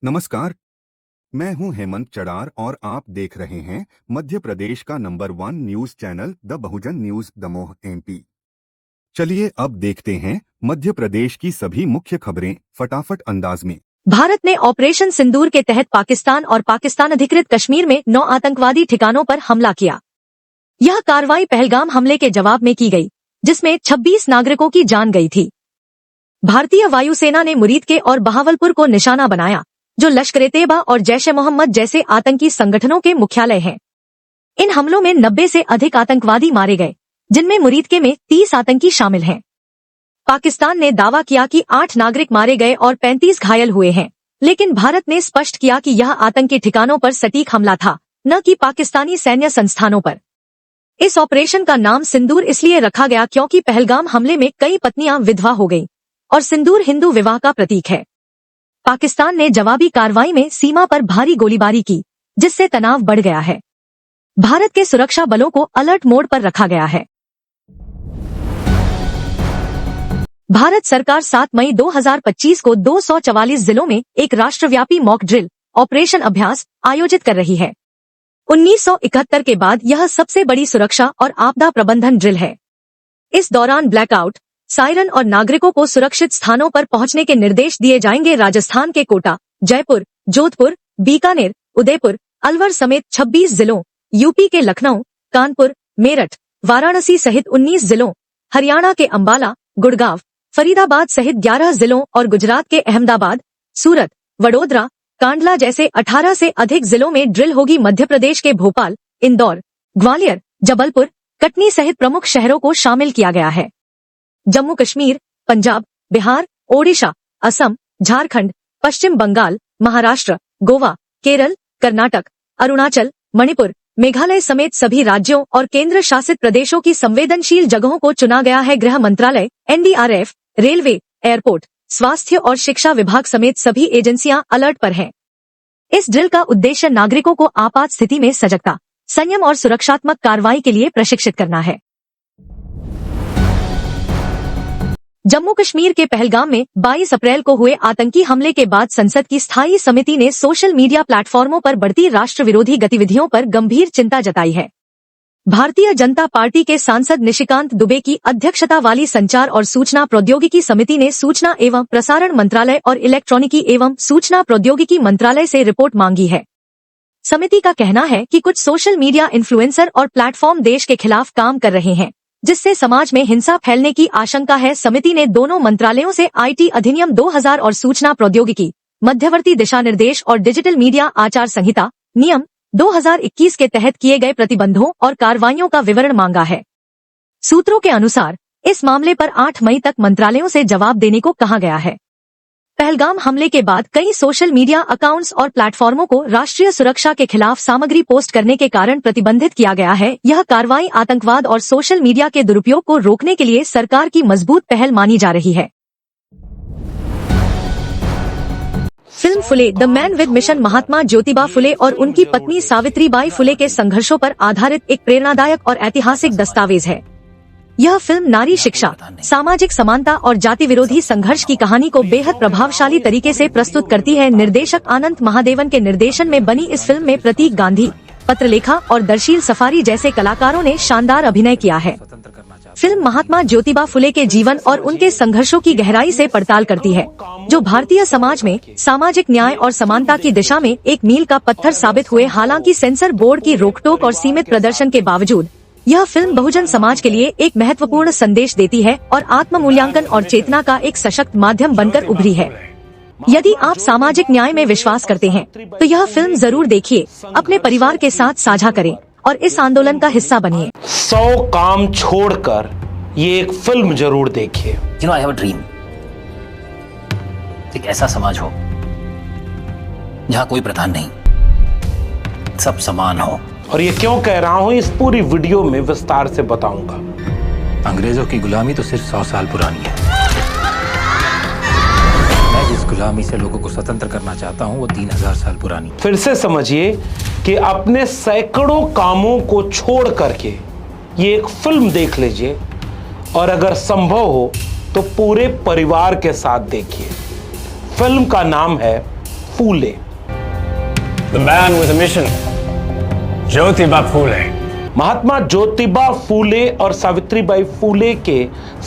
नमस्कार, मैं हूं हेमंत चड़ार और आप देख रहे हैं मध्य प्रदेश का number 1 news channel the Bahujan news Damoh MP. चलिए अब देखते हैं मध्य प्रदेश की सभी मुख्य खबरें फटाफट अंदाज में। भारत ने ऑपरेशन सिंदूर के तहत पाकिस्तान और पाकिस्तान अधिकृत कश्मीर में 9 आतंकवादी ठिकानों पर हमला किया। यह कार्रवाई पहलगाम हमले के जवाब में की गई, जिसमें 26 नागरिकों की जान गई थी। भारतीय वायुसेना ने मुरीद के और बहावलपुर को निशाना बनाया, जो लश्कर-ए-तैयबा और जैश-ए-मोहम्मद जैसे आतंकी संगठनों के मुख्यालय हैं। इन हमलों में 90 से अधिक आतंकवादी मारे गए, जिनमें मुरीद के में 30 आतंकी शामिल हैं। पाकिस्तान ने दावा किया कि 8 नागरिक मारे गए और 35 घायल हुए हैं, लेकिन भारत ने स्पष्ट किया कि यह आतंकी ठिकानों पर सटीक हमला था, न कि पाकिस्तानी सैन्य संस्थानों पर। इस ऑपरेशन का नाम सिंदूर इसलिए रखा गया क्योंकि पहलगाम हमले में कई पत्नियां विधवा हो गईं और सिंदूर हिंदू विवाह का प्रतीक है। पाकिस्तान ने जवाबी कार्रवाई में सीमा पर भारी गोलीबारी की, जिससे तनाव बढ़ गया है। भारत के सुरक्षा बलों को अलर्ट मोड पर रखा गया है। भारत सरकार 7 मई 2025 को 244 जिलों में एक राष्ट्रव्यापी मॉक ड्रिल ऑपरेशन अभ्यास आयोजित कर रही है। 1971 के बाद यह सबसे बड़ी सुरक्षा और आपदा प्रबंधन ड्रिल है। इस दौरान ब्लैकआउट, सायरन और नागरिकों को सुरक्षित स्थानों पर पहुंचने के निर्देश दिए जाएंगे। राजस्थान के कोटा, जयपुर, जोधपुर, बीकानेर, उदयपुर, अलवर समेत 26 जिलों, यूपी के लखनऊ, कानपुर, मेरठ, वाराणसी सहित 19 जिलों, हरियाणा के अंबाला, गुड़गांव, फरीदाबाद सहित 11 जिलों और गुजरात के अहमदाबाद, सूरत, वडोदरा, कांडला जैसे 18 से अधिक जिलों में ड्रिल होगी। मध्य प्रदेश के भोपाल, इंदौर, ग्वालियर, जबलपुर, कटनी सहित प्रमुख शहरों को शामिल किया गया है। जम्मू कश्मीर, पंजाब, बिहार, ओडिशा, असम, झारखंड, पश्चिम बंगाल, महाराष्ट्र, गोवा, केरल, कर्नाटक, अरुणाचल, मणिपुर, मेघालय समेत सभी राज्यों और केंद्र शासित प्रदेशों की संवेदनशील जगहों को चुना गया है। गृह मंत्रालय, एनडीआरएफ, रेलवे, एयरपोर्ट, स्वास्थ्य और शिक्षा विभाग समेत सभी एजेंसियां अलर्ट पर हैं। इस ड्रिल का उद्देश्य नागरिकों को आपात स्थिति में सजगता, संयम और सुरक्षात्मक कार्रवाई के लिए प्रशिक्षित करना है। जम्मू कश्मीर के पहलगाम में 22 अप्रैल को हुए आतंकी हमले के बाद संसद की स्थायी समिति ने सोशल मीडिया प्लेटफॉर्मों पर बढ़ती राष्ट्र विरोधी गतिविधियों पर गंभीर चिंता जताई है। भारतीय जनता पार्टी के सांसद निशिकांत दुबे की अध्यक्षता वाली संचार और सूचना प्रौद्योगिकी समिति ने सूचना एवं प्रसारण मंत्रालय और इलेक्ट्रॉनिकी एवं सूचना प्रौद्योगिकी मंत्रालय से रिपोर्ट मांगी है। समिति का कहना है कि कुछ सोशल मीडिया इन्फ्लुएंसर और प्लेटफॉर्म देश के खिलाफ काम कर रहे हैं, जिससे समाज में हिंसा फैलने की आशंका है। समिति ने दोनों मंत्रालयों से आईटी अधिनियम 2000 और सूचना प्रौद्योगिकी, मध्यवर्ती दिशा निर्देश और डिजिटल मीडिया आचार संहिता नियम 2021 के तहत किए गए प्रतिबंधों और कार्रवाइयों का विवरण मांगा है। सूत्रों के अनुसार इस मामले पर 8 मई तक मंत्रालयों से जवाब देने को कहा गया है। पहलगाम हमले के बाद कई सोशल मीडिया अकाउंट्स और प्लेटफॉर्मों को राष्ट्रीय सुरक्षा के खिलाफ सामग्री पोस्ट करने के कारण प्रतिबंधित किया गया है। यह कार्रवाई आतंकवाद और सोशल मीडिया के दुरुपयोग को रोकने के लिए सरकार की मजबूत पहल मानी जा रही है। Film Phule the man with mission Mahatma Jyotiba Phule और उनकी पत्नी सावित्रीबाई फुले के संघर्षों पर आधारित एक प्रेरणादायक और ऐतिहासिक दस्तावेज है। यह फिल्म नारी शिक्षा, सामाजिक समानता और जाति विरोधी संघर्ष की कहानी को बेहद प्रभावशाली तरीके से प्रस्तुत करती है। निर्देशक आनंद महादेवन के निर्देशन में बनी इस फिल्म में प्रतीक गांधी, पत्रलेखा और दर्शील सफारी जैसे कलाकारों ने शानदार अभिनय किया है। फिल्म महात्मा ज्योतिबा फुले के जीवन और उनके संघर्षों की गहराई से पड़ताल करती है, जो भारतीय समाज में सामाजिक न्याय और समानता की दिशा में एक मील का पत्थर साबित हुए। हालांकि सेंसर बोर्ड की रोकटोक और सीमित प्रदर्शन के बावजूद यह फिल्म बहुजन समाज के लिए एक महत्वपूर्ण संदेश देती है और आत्म मूल्यांकन और चेतना का एक सशक्त माध्यम बनकर उभरी है। यदि आप सामाजिक न्याय में विश्वास करते हैं तो यह फिल्म जरूर देखिए, अपने परिवार के साथ साझा करें और इस आंदोलन का हिस्सा बनिए। 100 काम छोड़कर ये एक फिल्म जरूर देखिए। I have a dream। एक ऐसा समाज हो जहां कोई प्रथा नहीं, सब समान हो। और ये क्यों कह रहा हूं, इस पूरी वीडियो में विस्तार से बताऊंगा। अंग्रेजों की गुलामी तो सिर्फ 100 साल पुरानी है। मैं जिस गुलामी से लोगों को स्वतंत्र करना चाहता हूं वो 3000 साल पुरानी। फिर से समझिए कि अपने सैकड़ों कामों को छोड़ करके ये एक फिल्म देख लीजिए और अगर संभव हो तो पूरे परिवार के साथ देखिए। फिल्म का नाम है फूले। The man with a mission, Jyotiba Phule. Mahatma Jyotiba Phule और सावित्रीबाई फूले के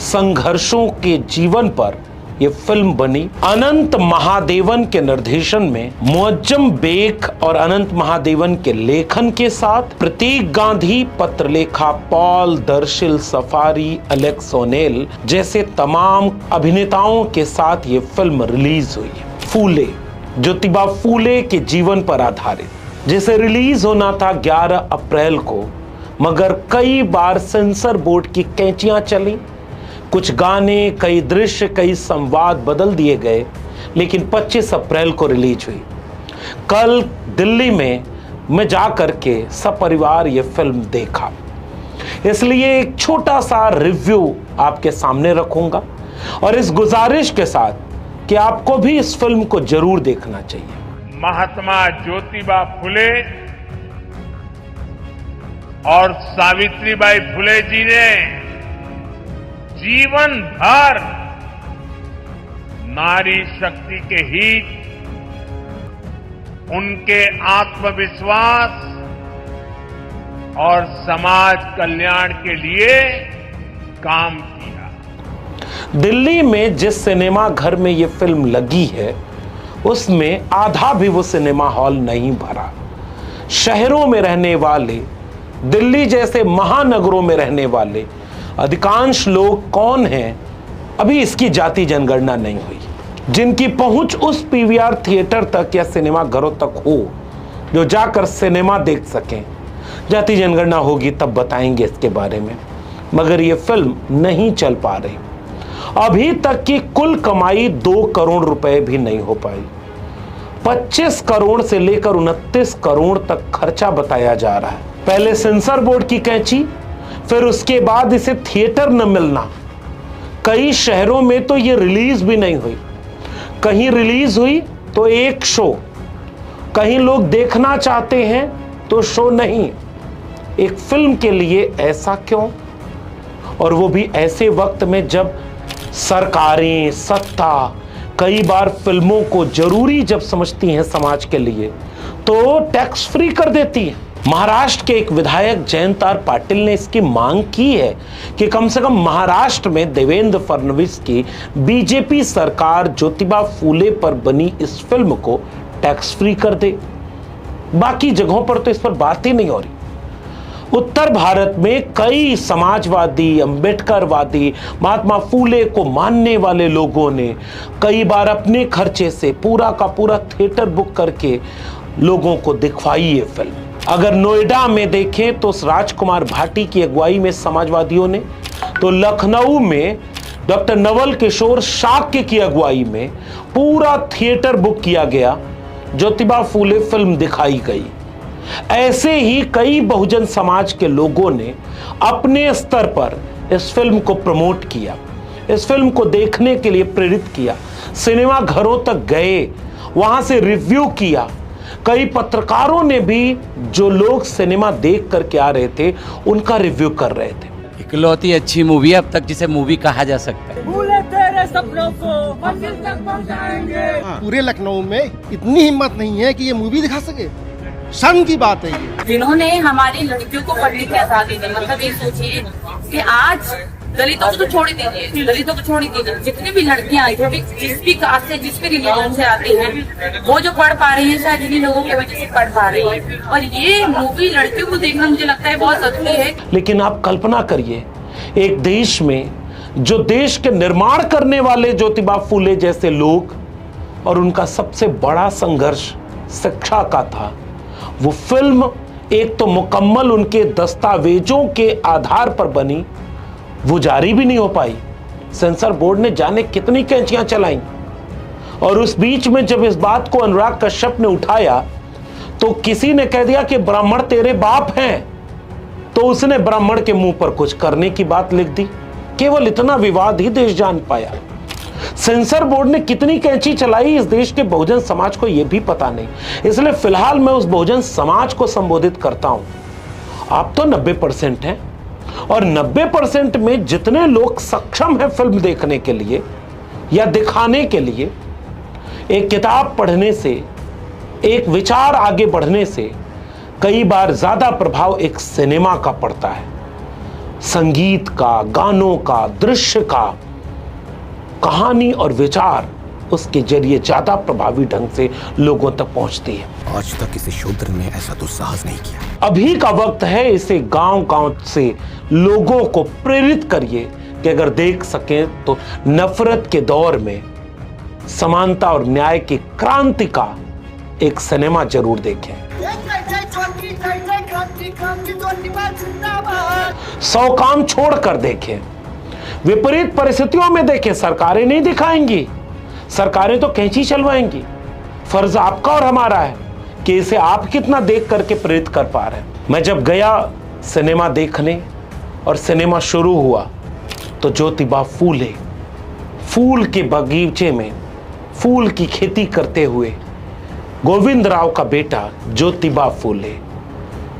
संघर्षों के जीवन पर यह फिल्म बनी। अनंत महादेवन के निर्देशन में मुअज्जम बेग और अनंत महादेवन के लेखन के साथ प्रतीक गांधी, पत्रलेखा पॉल, दर्शिल सफारी, एलेक्स ओनेल जैसे तमाम अभिनेताओं के साथ ये फिल्म रिलीज हुई है। फूले, ज्योतिबा फूले के जीवन पर आधारित, जिसे रिलीज होना था 11 अप्रैल को, मगर कई बार सेंसर बोर्ड की कैंचियां चली, कुछ गाने, कई दृश्य, कई संवाद बदल दिए गए, लेकिन 25 अप्रैल को रिलीज हुई। कल दिल्ली में मैं जाकर के सपरिवार ये फिल्म देखा, इसलिए एक छोटा सा रिव्यू आपके सामने रखूंगा और इस गुजारिश के साथ कि आपको भी इस फिल्म को जरूर देखना चाहिए। महात्मा ज्योतिबा फुले और सावित्रीबाई फुले जी ने जीवन भर नारी शक्ति के हित, उनके आत्मविश्वास और समाज कल्याण के लिए काम किया। दिल्ली में जिस सिनेमा घर में यह फिल्म लगी है उसमें आधा भी वो सिनेमा हॉल नहीं भरा। शहरों में रहने वाले, दिल्ली जैसे महानगरों में रहने वाले अधिकांश लोग कौन हैं, अभी इसकी जाति जनगणना नहीं हुई। जिनकी पहुंच उस पीवीआर थिएटर तक या सिनेमा घरों तक हो जो जाकर सिनेमा देख सकें, जाति जनगणना होगी तब बताएंगे इसके बारे में, मगर यह फिल्म नहीं चल पा रही। अभी तक की कुल कमाई 2 करोड़ रुपए भी नहीं हो पाई। 25 करोड़ से लेकर 29 करोड़ तक खर्चा बताया जा रहा है। पहले सेंसर बोर्ड की कैंची, फिर उसके बाद इसे थिएटर न मिलना। कई शहरों में तो ये रिलीज भी नहीं हुई, कहीं रिलीज हुई तो एक शो, कहीं लोग देखना चाहते हैं तो शो नहीं। एक फिल्म के लिए ऐसा क्यों? और वो भी ऐसे वक्त में जब सरकारें, सत्ता कई बार फिल्मों को जरूरी जब समझती हैं समाज के लिए तो टैक्स फ्री कर देती है। महाराष्ट्र के एक विधायक जयंतार पाटिल ने इसकी मांग की है कि कम से कम महाराष्ट्र में देवेंद्र फडणवीस की बीजेपी सरकार ज्योतिबा फूले पर बनी इस फिल्म को टैक्स फ्री कर दे। बाकी जगहों पर तो इस पर बात ही नहीं हो रही। उत्तर भारत में कई समाजवादी, अंबेडकरवादी, महात्मा फूले को मानने वाले लोगों ने कई बार अपने खर्चे से पूरा का पूरा थिएटर बुक करके लोगों को दिखवाई ये फिल्म। अगर नोएडा में देखें तो राजकुमार भाटी की अगुवाई में समाजवादियों ने, तो लखनऊ में डॉक्टर नवल किशोर शाक्य की अगुवाई में पूरा थिएटर बुक किया गया, ज्योतिबा फूले फिल्म दिखाई गई। ऐसे ही कई बहुजन समाज के लोगों ने अपने स्तर पर इस फिल्म को प्रमोट किया, इस फिल्म को देखने के लिए प्रेरित किया, सिनेमा घरों तक गए, वहां से रिव्यू किया। कई पत्रकारों ने भी जो लोग सिनेमा देख करके आ रहे थे उनका रिव्यू कर रहे थे। इकलौती अच्छी मूवी अब तक जिसे मूवी कहा जा सकता है। भूले तेरे सपनों को मंजिल तक पहुंचाएंगे। पूरे लखनऊ में इतनी हिम्मत नहीं है कि ये मूवी दिखा सके। शर्म की बात है ये। जिन्होंने हमारी लड़कियों को पढ़ने की आजादी दी, मतलब ये सोचिए कि आज दलितों को तो छोड़ ही दीजिए, दलितों को छोड़ ही दीजिए, जितनी भी लड़कियां आई थी जिस भी कास्ट से, जिस भी रिलीजन से आती हैं, वो जो पढ़ पा रही है शायद इन्हीं लोगों की वजह से पढ़ पा रही है। और ये मूवी लड़कियों को देखना मुझे लगता है बहुत जरूरी है। लेकिन आप कल्पना करिए, एक देश में जो देश के निर्माण करने वाले ज्योतिबा फूले जैसे लोग, और उनका सबसे बड़ा संघर्ष शिक्षा का था, वो फिल्म एक तो मुकम्मल उनके दस्तावेजों के आधार पर बनी, वो जारी भी नहीं हो पाई। सेंसर बोर्ड ने जाने कितनी कैंचियां चलाई, और उस बीच में जब इस बात को अनुराग कश्यप ने उठाया तो किसी ने कह दिया कि ब्राह्मण तेरे बाप हैं, तो उसने ब्राह्मण के मुंह पर कुछ करने की बात लिख दी। केवल इतना विवाद ही देश जान पाया। सेंसर बोर्ड ने कितनी कैंची चलाई इस देश के बहुजन समाज को यह भी पता नहीं। इसलिए फिलहाल मैं उस बहुजन समाज को संबोधित करता हूं। आप तो 90% हैं, और 90% में जितने लोग सक्षम हैं फिल्म देखने के लिए या दिखाने के लिए, एक किताब पढ़ने से एक विचार आगे बढ़ने से कई बार ज्यादा प्रभाव एक सिनेमा का पड़ता है, संगीत का, गानों का, दृश्य का, कहानी और विचार उसके जरिए ज्यादा प्रभावी ढंग से लोगों तक पहुंचती है। आज तक किसी शूद्र ने ऐसा दुस्साहस नहीं किया। अभी का वक्त है, इसे गांव-गांव से लोगों को प्रेरित करिए कि अगर देख सकें तो नफरत के दौर में समानता और न्याय की क्रांति का एक सिनेमा जरूर देखें। 100 काम छोड़कर देखें, विपरीत परिस्थितियों में देखें। सरकारें नहीं दिखाएंगी, सरकारें तो कैंची चलवाएंगी। फर्ज आपका और हमारा है कि इसे आप कितना देख करके प्रेरित कर पा रहे हैं। मैं जब गया सिनेमा देखने और सिनेमा शुरू हुआ तो ज्योतिबा फूले फूल के बगीचे में फूल की खेती करते हुए गोविंद राव का बेटा ज्योतिबा फूले,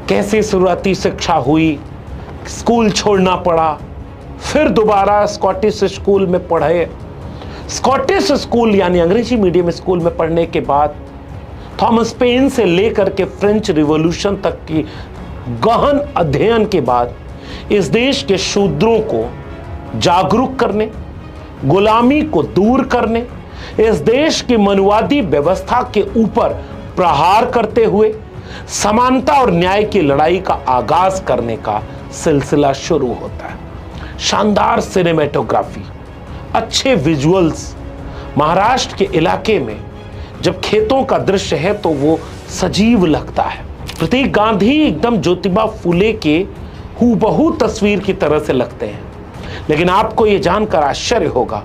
कैसे शुरुआती शिक्षा हुई, स्कूल छोड़ना पड़ा, फिर दोबारा स्कॉटिश स्कूल में पढ़े। स्कॉटिश स्कूल यानी अंग्रेजी मीडियम स्कूल में पढ़ने के बाद थॉमस पेन से लेकर के फ्रेंच रिवॉल्यूशन तक की गहन अध्ययन के बाद इस देश के शूद्रों को जागरूक करने, गुलामी को दूर करने, इस देश की मनुवादी व्यवस्था के ऊपर प्रहार करते हुए समानता और न्याय की लड़ाई का आगाज करने का सिलसिला शुरू होता है। शानदार सिनेमेटोग्राफी, अच्छे विजुअल्स। महाराष्ट्र के इलाके में जब खेतों का दृश्य है तो वो सजीव लगता है। प्रतीक गांधी एकदम ज्योतिबा फूले के हूबहू तस्वीर की तरह से लगते हैं। लेकिन आपको ये जानकर आश्चर्य होगा,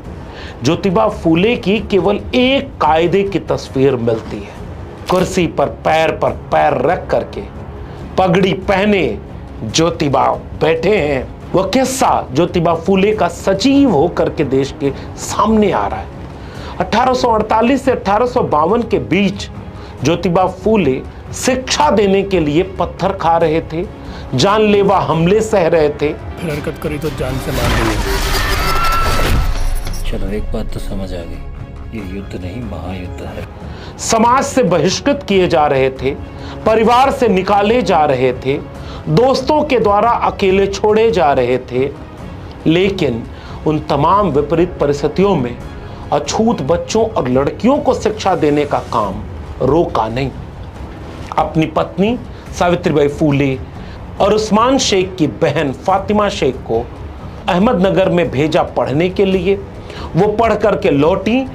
ज्योतिबा फूले की केवल एक कायदे की तस्वीर मिलती है। कुर्सी पर पैर रख करके पगड़ी पहने ज्योतिबा बैठे हैं। वह किस्सा ज्योतिबा फूले का सजीव होकर के देश के सामने आ रहा है। 1848 से 1852 के बीच ज्योतिबा फूले शिक्षा देने के लिए पत्थर खा रहे थे, जानलेवा हमले सह रहे थे। हरकत करी तो जान से मार देंगे। चलो एक बात तो समझ आ गई, ये युद्ध नहीं महायुद्ध है। समाज से बहिष्कृत किए जा रहे थे, परिवार से निकाले जा रहे थे, दोस्तों के द्वारा अकेले छोड़े जा रहे थे। लेकिन उन तमाम विपरीत परिस्थितियों में अछूत बच्चों और लड़कियों को शिक्षा देने का काम रोका नहीं। अपनी पत्नी सावित्रीबाई फूले और उस्मान शेख की बहन फातिमा शेख को अहमदनगर में भेजा पढ़ने के लिए। वो पढ़ करके लौटी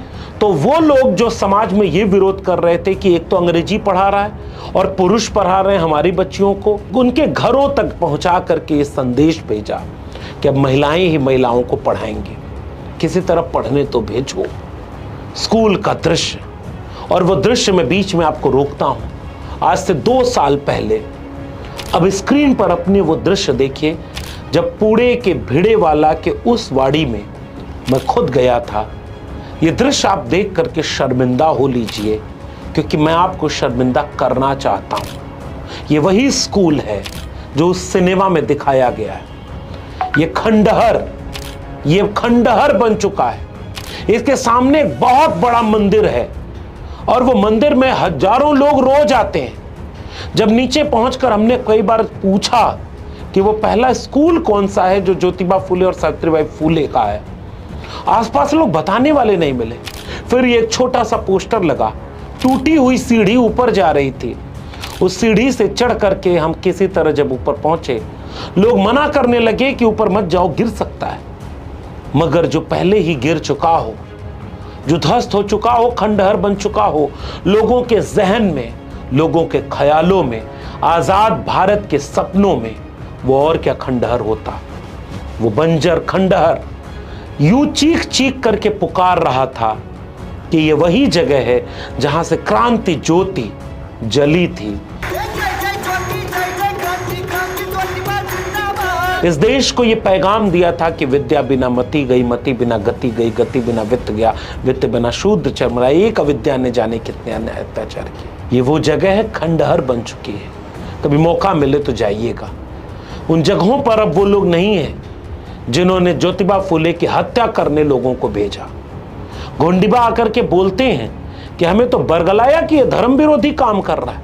तो वो लोग जो समाज में ये विरोध कर रहे थे कि एक तो अंग्रेजी पढ़ा रहा है और पुरुष पढ़ा रहे हैं हमारी बच्चियों को, उनके घरों तक पहुंचा करके ये संदेश भेजा कि अब महिलाएं ही महिलाओं को पढ़ाएंगे, किसी तरह पढ़ने तो भेजो। स्कूल का दृश्य, और वो दृश्य मैं बीच में आपको रोकता हूं, आज से 2 साल पहले अब स्क्रीन पर अपने वो दृश्य देखिए जब पुणे के भिड़ेवाला के उस वाड़ी में मैं खुद गया था। ये दृश्य आप देख करके शर्मिंदा हो लीजिए, क्योंकि मैं आपको शर्मिंदा करना चाहता हूं। ये वही स्कूल है जो उस सिनेमा में दिखाया गया है। ये खंडहर बन चुका है। इसके सामने एक बहुत बड़ा मंदिर है और वो मंदिर में हजारों लोग रोज आते हैं। जब नीचे पहुंचकर हमने कई बार पूछा कि वो पहला स्कूल कौन सा है जो ज्योतिबा फूले और सावित्रीबाई फूले का है, आसपास लोग बताने वाले नहीं मिले। फिर ये एक छोटा सा पोस्टर लगा, टूटी हुई सीढ़ी ऊपर जा रही थी। उस सीढ़ी से चढ़ करके हम किसी तरह जब ऊपर पहुंचे, लोग मना करने लगे कि ऊपर मत जाओ, गिर सकता है। मगर जो पहले ही गिर चुका हो, जो ध्वस्त हो चुका हो, खंडहर बन चुका हो, लोगों के जहन में, लोगों के ख्यालों में, आजाद भारत के सपनों में, वो और क्या खंडहर होता। वो बंजर खंडहर यूं चीख चीख करके पुकार रहा था कि ये वही जगह है जहां से क्रांति ज्योति जली थी। इस देश को ये पैगाम दिया था कि विद्या बिना मति गई, मति बिना गति गई, गति बिना वित्त गया, वित्त बिना शूद्र चरमरा। एक अविद्या ने जाने कितने अन्याय अत्याचार किए। ये वो जगह है, खंडहर बन चुकी है। कभी मौका मिले तो जाइएगा। उन जगहों पर अब वो लोग नहीं हैं जिन्होंने ज्योतिबा फूले की हत्या करने लोगों को भेजा। गोंडीबा आकर के बोलते हैं कि कि हमें तो बरगलाया कि ये धर्म विरोधी काम कर रहा है।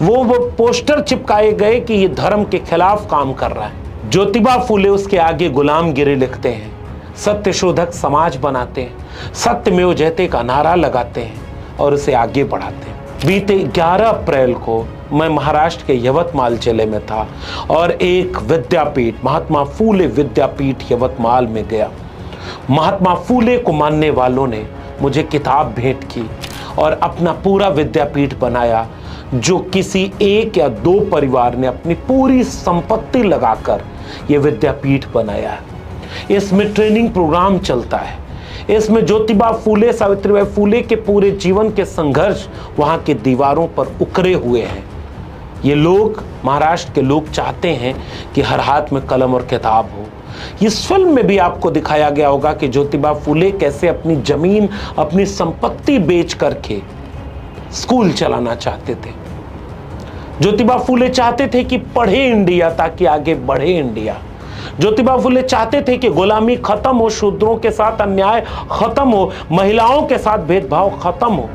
वो पोस्टर चिपकाए गए कि ये धर्म के खिलाफ काम कर रहा है। ज्योतिबा फूले उसके आगे गुलामगिरी लिखते हैं, सत्यशोधक समाज बनाते हैं, सत्यमेव जयते का नारा लगाते हैं और उसे आगे बढ़ाते हैं। बीते 11 अप्रैल को मैं महाराष्ट्र के यवतमाल जिले में था और एक विद्यापीठ, महात्मा फूले विद्यापीठ यवतमाल में गया। महात्मा फूले को मानने वालों ने मुझे किताब भेंट की और अपना पूरा विद्यापीठ बनाया, जो किसी एक या दो परिवार ने अपनी पूरी संपत्ति लगाकर यह विद्यापीठ बनाया है। इसमें ट्रेनिंग प्रोग्राम चलता है, इसमें ज्योतिबा फूले, सावित्रीबाई फूले के पूरे जीवन के संघर्ष वहां के दीवारों पर उकरे हुए हैं। ये लोग, महाराष्ट्र के लोग चाहते हैं कि हर हाथ में कलम और किताब हो। इस फिल्म में भी आपको दिखाया गया होगा कि ज्योतिबा फूले कैसे अपनी जमीन, अपनी संपत्ति बेच करके स्कूल चलाना चाहते थे। ज्योतिबा फूले चाहते थे कि पढ़े इंडिया ताकि आगे बढ़े इंडिया। ज्योतिबा फूले चाहते थे कि गुलामी खत्म हो, शूद्रों के साथ अन्याय खत्म हो, महिलाओं के साथ भेदभाव खत्म हो।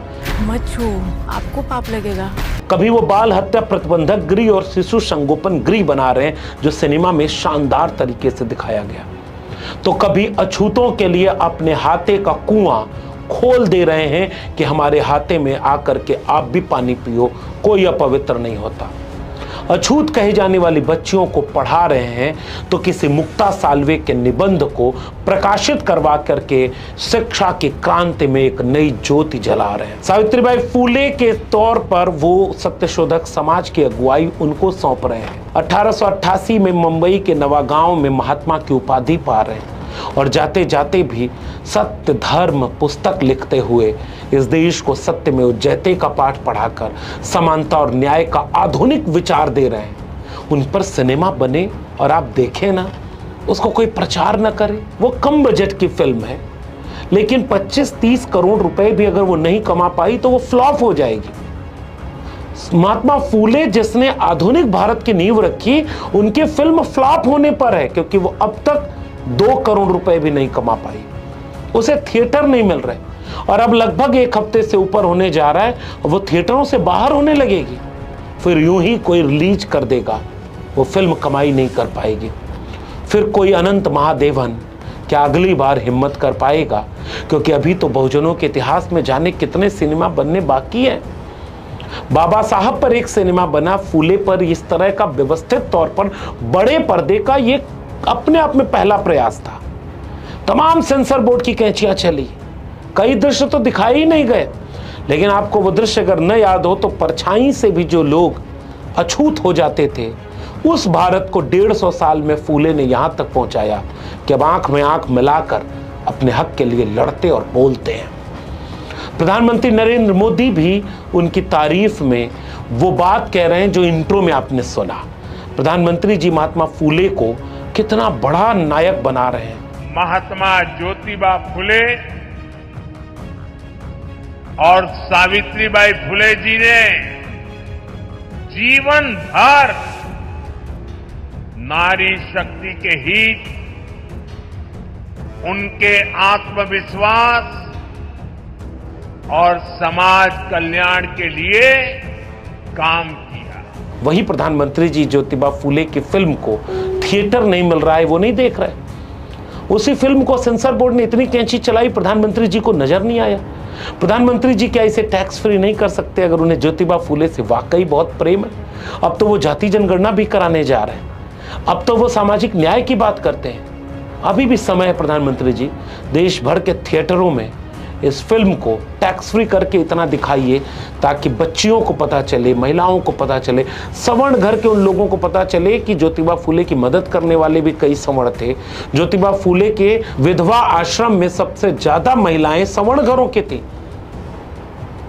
मत छू, आपको पाप लगेगा। कभी वो बाल हत्या प्रतिबंधक गृह और शिशु संगोपन गृह बना रहे हैं, जो सिनेमा में शानदार तरीके से दिखाया गया, तो कभी अछूतों के लिए अपने हाथे का कुआं खोल दे रहे हैं कि हमारे हाथे में आकर के आप भी पानी पियो, कोई अपवित्र नहीं होता। अछूत कही जाने वाली बच्चियों को पढ़ा रहे हैं तो किसी मुक्ता साल्वे के निबंध को प्रकाशित करवा करके शिक्षा की क्रांति में एक नई ज्योति जला रहे हैं। सावित्रीबाई फूले के तौर पर वो सत्यशोधक समाज की अगुवाई उनको सौंप रहे हैं। 1888 में मुंबई के नवागांव में महात्मा की उपाधि पा रहे हैं और जाते जाते भी सत्य धर्म पुस्तक लिखते हुए इस देश को सत्यमेव जयते का पाठ पढ़ाकर समानता और न्याय का आधुनिक विचार दे रहे हैं। उन पर सिनेमा बने और आप देखें ना, उसको कोई प्रचार ना करे। वो कम बजट की फिल्म है, लेकिन 25-30 करोड़ रुपए भी अगर वो नहीं कमा पाई तो वो फ्लॉप हो जाएगी। महात्मा फूले जिसने आधुनिक भारत की नींव रखी, उनकी फिल्म फ्लॉप होने पर है क्योंकि वो अब तक 2 करोड़ रुपए भी नहीं कमा पाई, उसे थिएटर नहीं मिल रहे और अब लगभग 1 हफ्ते से ऊपर होने जा रहा है, वो थिएटरों से बाहर होने लगेगी। फिर यूं ही कोई रिलीज कर देगा, वो फिल्म कमाई नहीं कर पाएगी। फिर कोई अनंत महादेवन क्या अगली बार हिम्मत कर पाएगा? क्योंकि अभी तो बहुजनों के इतिहास में जाने कितने सिनेमा बनने बाकी है। बाबा साहब पर एक सिनेमा बना, फूले पर इस तरह का व्यवस्थित तौर पर बड़े पर्दे का ये अपने आप में पहला प्रयास था। तमाम सेंसर बोर्ड की कैंचियां चली, कई दृश्य तो दिखाए ही नहीं गए, लेकिन आपको वो दृश्य अगर न याद हो तो परछाई से भी जो लोग अछूत हो जाते थे, उस भारत को 150 साल में फूले ने यहां तक पहुंचाया कि अब आंख में आंख मिलाकर अपने हक के लिए लड़ते और बोलते हैं। प्रधानमंत्री नरेंद्र मोदी भी उनकी तारीफ में वो बात कह रहे हैं जो इंट्रो में आपने सुना। प्रधानमंत्री जी महात्मा फूले को कितना बड़ा नायक बना रहे हैं। महात्मा ज्योतिबा फुले और सावित्रीबाई फुले जी ने जीवन भर नारी शक्ति के हित, उनके आत्मविश्वास और समाज कल्याण के लिए काम किया। वही प्रधानमंत्री जी ज्योतिबा फूले की फिल्म को थिएटर नहीं मिल रहा है, वो नहीं देख रहे। उसी फिल्म को सेंसर बोर्ड ने इतनी कैंची चलाई, प्रधानमंत्री जी को नजर नहीं आया। प्रधानमंत्री जी क्या इसे टैक्स फ्री नहीं कर सकते अगर उन्हें ज्योतिबा फूले से वाकई बहुत प्रेम है? अब तो वो जाति जनगणना भी कराने जा रहे हैं, अब तो वो सामाजिक न्याय की बात करते हैं। अभी भी समय है प्रधानमंत्री जी, देश भर के थिएटरों में इस फिल्म को टैक्स फ्री करके इतना दिखाइए ताकि बच्चियों को पता चले, महिलाओं को पता चले, सवर्ण घर के उन लोगों को पता चले कि ज्योतिबा फूले की मदद करने वाले भी कई सवर्ण थे। ज्योतिबा फूले के विधवा आश्रम में सबसे ज्यादा महिलाएं सवर्ण घरों की थी।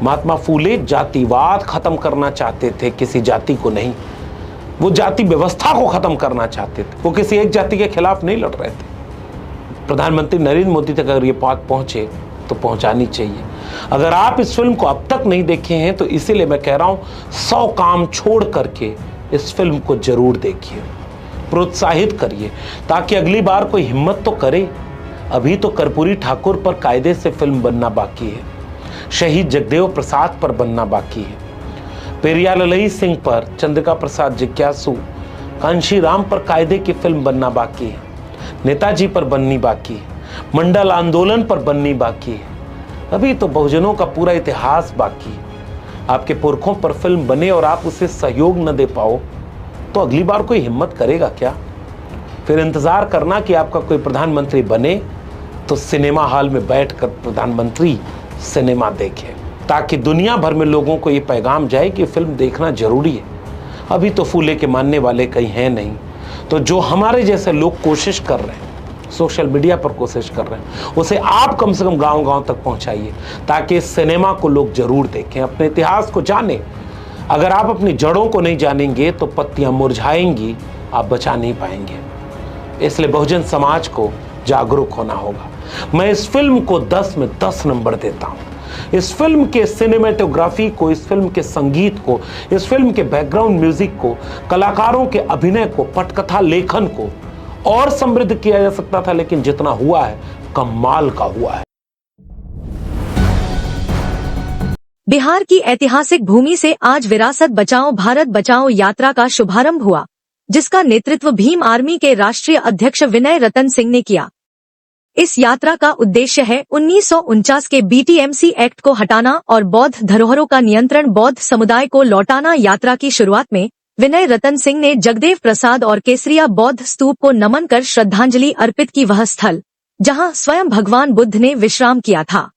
महात्मा फूले जातिवाद खत्म करना चाहते थे, किसी जाति को नहीं, वो जाति व्यवस्था को खत्म करना चाहते थे। वो किसी एक जाति के खिलाफ नहीं लड़ रहे थे। प्रधानमंत्री नरेंद्र मोदी तक अगर ये बात पहुंचे तो पहुंचानी चाहिए। अगर आप इस फिल्म को अब तक नहीं देखे हैं तो इसीलिए मैं कह रहा हूं, 100 काम छोड़ करके इस फिल्म को जरूर देखिए, प्रोत्साहित करिए ताकि अगली बार कोई हिम्मत तो करे। अभी तो कर्पूरी ठाकुर पर कायदे से फिल्म बनना बाकी है। शहीद जगदेव प्रसाद पर बनना बाकी है, पेरियार ललई सिंह पर, चंद्रिका प्रसाद जिज्ञासु, कांशीराम पर कायदे की फिल्म बनना बाकी है, नेताजी पर बननी बाकी है, मंडल आंदोलन पर बननी बाकी है। अभी तो बहुजनों का पूरा इतिहास बाकी है। आपके पुरखों पर फिल्म बने और आप उसे सहयोग न दे पाओ तो अगली बार कोई हिम्मत करेगा क्या? फिर इंतजार करना कि आपका कोई प्रधानमंत्री बने तो सिनेमा हॉल में बैठकर प्रधानमंत्री सिनेमा देखे, ताकि दुनिया भर में लोगों को ये पैगाम जाए कि फिल्म देखना जरूरी है। अभी तो फूले के मानने वाले कहीं हैं नहीं, तो जो हमारे जैसे लोग कोशिश कर रहे हैं, सोशल मीडिया पर कोशिश कर रहे हैं, उसे आप कम से कम गांव-गांव तक पहुंचाइए, ताकि इस सिनेमा को लोग जरूर देखें, अपने इतिहास को जानें। अगर आप अपनी जड़ों को नहीं जानेंगे तो पत्तियां मुरझाएंगी, आप बचा नहीं पाएंगे। इसलिए बहुजन समाज को जागरूक होना होगा। मैं इस फिल्म को 10 में 10 नंबर देता हूं। इस फिल्म के सिनेमेटोग्राफी को, इस फिल्म के संगीत को, इस फिल्म के बैकग्राउंड म्यूजिक को, कलाकारों के अभिनय को, पटकथा लेखन को और समृद्ध किया जा सकता था, लेकिन जितना हुआ है कमाल का हुआ है। बिहार की ऐतिहासिक भूमि से आज विरासत बचाओ भारत बचाओ यात्रा का शुभारंभ हुआ, जिसका नेतृत्व भीम आर्मी के राष्ट्रीय अध्यक्ष विनय रतन सिंह ने किया। इस यात्रा का उद्देश्य है 1949 के BTMC एक्ट को हटाना और बौद्ध धरोहरों का नियंत्रण बौद्ध समुदाय को लौटाना। यात्रा की शुरुआत में विनय रतन सिंह ने जगदेव प्रसाद और केसरिया बौद्ध स्तूप को नमन कर श्रद्धांजलि अर्पित की, वह स्थल जहां स्वयं भगवान बुद्ध ने विश्राम किया था।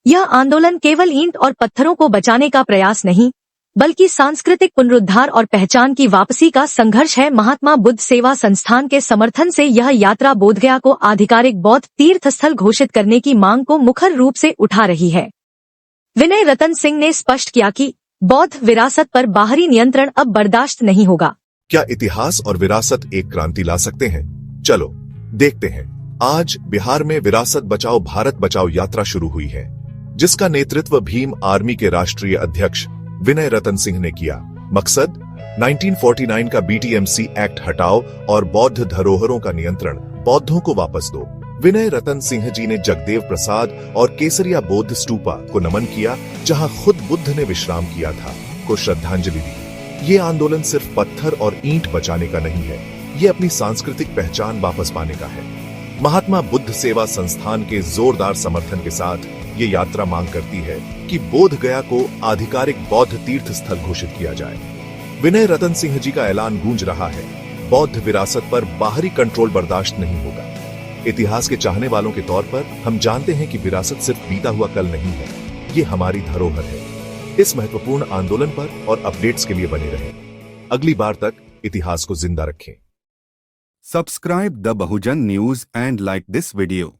यह आंदोलन केवल ईंट और पत्थरों को बचाने का प्रयास नहीं, बल्कि सांस्कृतिक पुनरुद्धार और पहचान की वापसी का संघर्ष है। महात्मा बुद्ध सेवा संस्थान के समर्थन से यह यात्रा बोधगया को आधिकारिक बौद्ध तीर्थ स्थल घोषित करने की मांग को मुखर रूप से उठा रही है। विनय रतन सिंह ने स्पष्ट किया कि बौद्ध विरासत पर बाहरी नियंत्रण अब बर्दाश्त नहीं होगा। क्या इतिहास और विरासत एक क्रांति ला सकते हैं? चलो देखते हैं। आज बिहार में विरासत बचाओ भारत बचाओ यात्रा शुरू हुई है, जिसका नेतृत्व भीम आर्मी के राष्ट्रीय अध्यक्ष विनय रतन सिंह ने किया। मकसद 1949 का BTMC एक्ट हटाओ और बौद्ध धरोहरों का नियंत्रण बौद्धों को वापस दो। विनय रतन सिंह जी ने जगदेव प्रसाद और केसरिया बौद्ध स्तूपा को नमन किया, जहां खुद बुद्ध ने विश्राम किया था, को श्रद्धांजलि दी। ये आंदोलन सिर्फ पत्थर और ईंट बचाने का नहीं है, ये अपनी सांस्कृतिक पहचान वापस पाने का है। महात्मा बुद्ध सेवा संस्थान के जोरदार समर्थन के साथ ये यात्रा मांग करती है कि बोधगया को आधिकारिक बौद्ध तीर्थ स्थल घोषित किया जाए। विनय रतन सिंह जी का ऐलान गूंज रहा है, बौद्ध विरासत पर बाहरी कंट्रोल बर्दाश्त नहीं होगा। इतिहास के चाहने वालों के तौर पर हम जानते हैं कि विरासत सिर्फ बीता हुआ कल नहीं है, ये हमारी धरोहर है। इस महत्वपूर्ण आंदोलन पर और अपडेट्स के लिए बने रहें। अगली बार तक इतिहास को जिंदा रखें। Subscribe the Bahujan News and like this video.